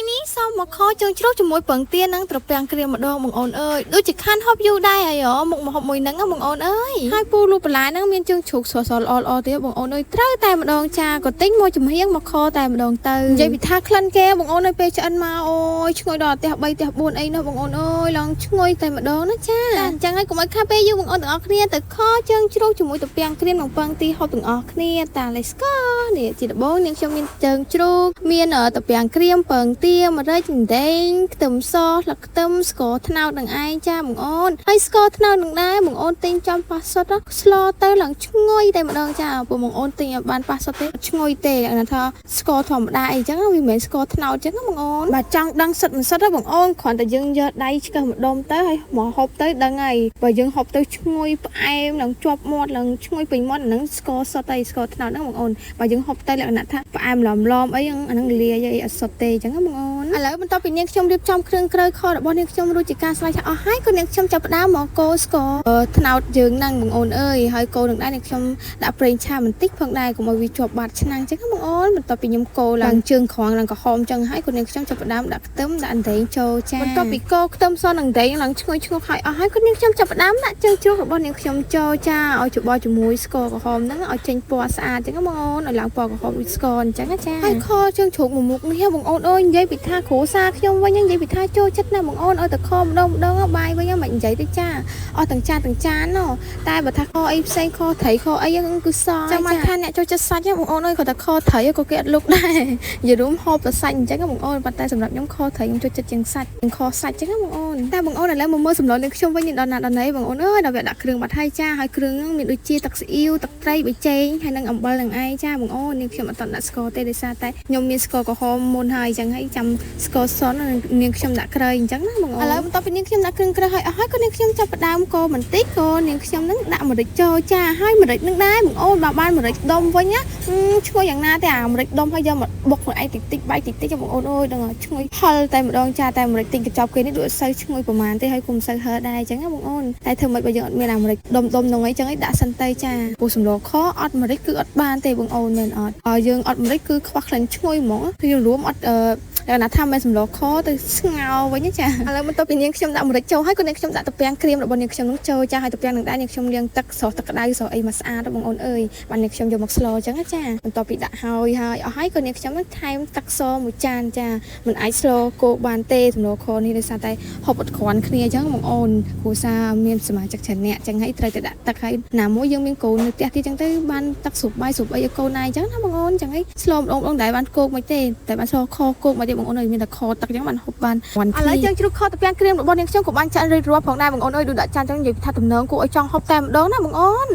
នេះសូមមកខជើងជ្រូកជាមួយពងទានិងត្រពាំងក្រៀមម្ដងបងអូនអើយដូចជាខាន់ហូបយូរដែរហើយមុខម្ហូបមួយហ្នឹងបងអូនអើយហើយពូលូបន្លែហ្នឹងមានជើងជ្រូកស្រស់ៗល្អៗទៀតបងអូនអើយត្រូវតែម្ដងចាក៏ទិញមកចំហៀងមកខតែម្ដងទៅនិយាយពីថាក្លិនគេបងអូនអើយពេលឆ្អិនមកអូយឈ្ងុយដល់ផ្ទះ3ផ្ទះ4អីនោះបងអូនអើយឡងឈ្ងុយតែម្ដងណាចាអញ្ចឹងហើយកុំឲ្យខាតពេលយូរបងអូនទាំងអស់គ្នាទៅខជើងជ្រូកជាមួយត្រពាំងក្រៀមនិងពងទាហូបទាំងអស់គ្នាតា Let's go នេះជាដំបូងនាងខ្ញុំមានជើងជ្រូកមានត្រពាំងក្រៀមពងទាម្រេចដេងខ្ទឹមសស្លឹកខ្ទឹមស្ករត្នោតនឹងឯងចាបងអូនហើយស្ករត្នោតនឹងដែរបងអូនទិញចំប៉ះសុតស្លទៅឡើងឈ្ងុយតែម្ដងចាព្រោះបងអូនទិញឲ្យបានប៉ះសុតទេឈ្ងុយទេគាត់ថាស្ករធម្មតាអីចឹងវាមិនមែនស្ករត្នោតចឹងបងអូនបើចង់ដឹងសិតមិនសិតទេបងអូនគ្រាន់តែយើងយកដៃឆ្កឹះម្ដុំទៅហើយមកហូបទៅដឹងហើយបើយើងហូបទៅឈ្ងុយផ្អែមឡើងជាប់មាត់ឡើងឈ្ងុយពេញមាត់ហ្នឹងស្ករសុតអីស្ករត្នោតហ្នឹងបងអូនបើយើងហូបទៅលក្ខណៈថាផ្អែមឡំអីអាហ្នឹងលាយអីអត់សុតទេចឹងបងអូនឥឡូវបន្ទាប់ពីនាងខ្ញុំរៀបចំគ្រឿងក្រៅខរបស់នាងខ្ញុំរួចជាការស្រេចអស់ហើយក៏នាងខ្ញុំចាប់ផ្ដើមមកកូរស្ករត្នោតយើងហ្នឹងបងអូនអើយហើយកូរនឹងដែរនាងខ្ញុំដាក់ប្រេងឆាបន្តិចផងដែរកុំឲ្យវាជាប់បាតឆ្នាំងចឹងបងអូនបន្ទាប់ពីខ្ញុំកូរឡើងជើងក្រងឡើងក្រហមចឹងហើយក៏នាងខ្ញុំចាប់ផ្ដើមដាក់ខ្ទឹមដាក់អណ្ដែងចូលចាបន្ទាប់ពីកូរខ្ទឹមសនិងអណ្ដែងឡើងឈ្ងុយឆ្ងល់ហើយអស់ហើយក៏នាងខ្ញុំចាប់ផ្ដើមដាក់ជើងជ្រូករបស់នាងខ្ញុំចូលចាឲ្យច្របល់ជាមួយស្ករក្រហមហ្នឹងឲ្យចេញពណ៌ស្អាតចឹងបងអូនឲ្យឡើងពណ៌ក្រហមដូចស្ករអញ្ចឹងចាហើយខជើងជ្រូកមួយមុខនេះបងអូនអើយនិយាយពីថាគ្រូសាខ្ញុំវិញនិយាយពីថាចូលចិត្តណាបងអូនឲ្យតែខម្ដងបាយវិញមិននិយាយទៅចាអស់ទាំងចានតែបើថាខអីផ្សេងខត្រីខអីហ្នឹងគឺសចាំមកថាអ្នកចូលចិត្តសាច់បងអូនអើយគាត់តែខត្រីក៏គេអត់លុកដែរនិយាយរួមហូបតែសាច់អញ្ចឹងបងអូនប៉ុន្តែសម្រាប់ខ្ញុំខត្រីខ្ញុំចូលចិត្តជាងសាច់ខសាច់អញ្ចឹងបងអូនតែបងអូនឥឡូវមកមើលសម្លនាងខ្ញុំវិញដល់ណាដល់ណីបងអូនអើយដល់វាដាក់គ្រឿងបាត់ហើយចាហើយគ្រឿងហ្នឹងមានដូចជាទឹកស៊ីអ៊ីវទឹកត្រីប៊ីចេងហើយនឹងអំបិលនឹងឯងចាបងអូននាងខ្ញុំអត់តដាក់ស្ករទេដោយសារតែខ្ញុំមានស្ករក្រហមមុនហើយអញ្ចឹងហើយចាំស្ករសនាងខ្ញុំដាក់ក្រៅអញ្ចឹងណាបងអូនឥឡូវបន្ទាប់ពីនាងខ្ញុំដាក់គ្រឿងក្រៅហើយអស់ហើយក៏នាងខ្ញុំចាប់ផ្ដើមកូរបន្តិចក៏នាងខ្ញុំនឹងដាក់ម្រេចចូលចាហើយម្រេចនឹងដែរបងអូនបើបានម្រេចដុំវិញណាឈ្ងុយយ៉ាងណាទេអាម្រេចដុំហើយយកមកបុកខ្លួនឯងតិចបាយតិចបងអូនអើយដឹងឈ្ងុយហិលតែម្ដងចាតែម្រេចទិញកញ្ចប់គេនេះដូចសូវឈ្ងុយប្រហែលទេហើយគុំសូវហឺដែរអញ្ចឹងណាបងអូនតែធ្វើម៉េចបើយើងអត់មានអាម្រេចដុំហ្នឹងអីចឹងឯងដាក់សិនទៅចាពូសម្លខអត់ម្រេចគឺអត់បានទេបងអូនមែនអត់យើងអត់ម្រេចគឺខ្វះក្លិនឈ្ងុយហ្មងគឺយើងរួមអត់តែណាថាមិនសម្លខទៅស្ងោវិញចាឥឡូវបន្ទាប់ពីនាងខ្ញុំដាក់ម្រេចចូលហើយក៏នាងខ្ញុំដាក់ត្រពាំងក្រៀមរបស់នាងខ្ញុំនោះចូលចាហើយត្រពាំងនឹងដែរនាងខ្ញុំលាងទឹកស្រស់ទឹកក្តៅស្រស់អីមកស្អាតបងអូនអើយបាននាងខ្ញុំយកមកស្លអញ្ចឹងចាបន្ទាប់ពីដាក់ហើយអស់ហើយក៏នាងខ្ញុំនឹងថែមទឹកសមួយចានចាមិនអាចស្លគោកបានទេសម្លខនេះដោយសារតែហូបអត់គ្រាន់គ្នាអញ្ចឹងបងអូនគ្រួសារមានសមាជិកច្រើនអ្នកអញ្ចឹងហើយត្រូវតែដាក់ទឹកហើយណាមួយយើងមានកូននៅផ្ទះទៀតអញ្ចឹងទៅបានទឹកស្រូបបាយស្រូបអីឲ្យកូនណាអញ្ចឹងណាបងអូនអញ្ចឹងហើយស្លម្ដងដែរបានគោកមិនទេតែបានស្លខគោកមិនទេបងអូនអើយមានតែខទឹកអញ្ចឹងបានហូបបានឥឡូវយើងជ្រូកខត្រពាំងក្រៀមរបស់នាងខ្ញុំក៏បានចាក់រួចរាល់ផងដែរបងអូនអើយដូចដាក់ចានអញ្ចឹងនិយាយថាតំណងគួរឲ្យចង់ហូបតែម្ដងណាបងអូន